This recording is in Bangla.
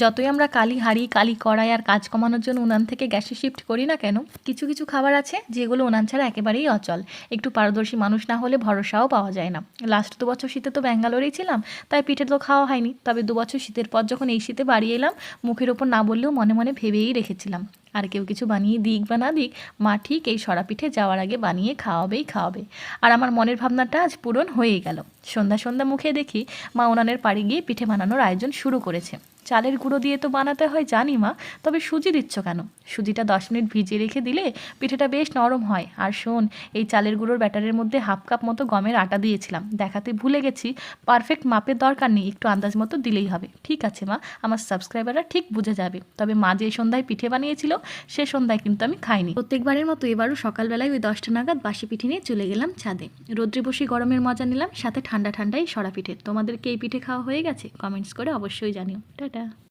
যতই আমরা কালি হাঁড়ি কালি কড়াই আর কাজ কমানোর জন্য উনান থেকে গ্যাসে শিফট করি না কেন, কিছু কিছু খাবার আছে যেগুলো উনান ছাড়া একেবারেই অচল। একটু পারদর্শী মানুষ না হলে ভরসাও পাওয়া যায় না। লাস্ট 2 বছর শীতে তো ব্যাঙ্গালোরেই ছিলাম, তাই পিঠে তো খাওয়া হয়নি। তবে 2 বছর শীতের পর যখন এই শীতে বাড়ি এলাম, মুখের ওপর না বললেও মনে মনে ভেবেই রেখেছিলাম, আর কেউ কিছু বানিয়ে দিক বা না দিক, মা ঠিক এই সরা পিঠে যাওয়ার আগে বানিয়ে খাওয়াবেই খাওয়াবে। আর আমার মনের ভাবনাটা আজ পূরণ হয়েই গেল। সন্ধ্যা সন্ধ্যা মুখে দেখি মা উনানের পাড়ে গিয়ে পিঠে বানানোর আয়োজন শুরু করেছে। চালের গুঁড়ো দিয়ে তো বানাতে হয় জানি মা, তবে সুজি দিচ্ছ কেন? সুজিটা 10 মিনিট ভিজিয়ে রেখে দিলে পিঠেটা বেশ নরম হয়। আর শোন, এই চালের গুঁড়োর ব্যাটারের মধ্যে হাফ কাপ মতো গমের আটা দিয়েছিলাম, দেখাতে ভুলে গেছি। পারফেক্ট মাপের দরকার নেই, একটু আন্দাজ মতো দিলেই হবে। ঠিক আছে মা, আমার সাবস্ক্রাইবাররা ঠিক বুঝে যাবে। তবে মা যে সন্ধ্যায় পিঠে বানিয়েছিল সে সন্ধ্যায় কিন্তু আমি খাইনি। প্রত্যেকবারের মতো এবারও সকালবেলায় ওই 10টা নাগাদ বাসি পিঠে নিয়ে চলে গেলাম ছাদে। রোদ্রে বসে গরমের মজা নিলাম, সাথে ঠান্ডা ঠান্ডাই সরা পিঠে। তোমাদেরকে এই পিঠে খাওয়া হয়ে গেছে? কমেন্টস করে অবশ্যই জানিও। টাটা।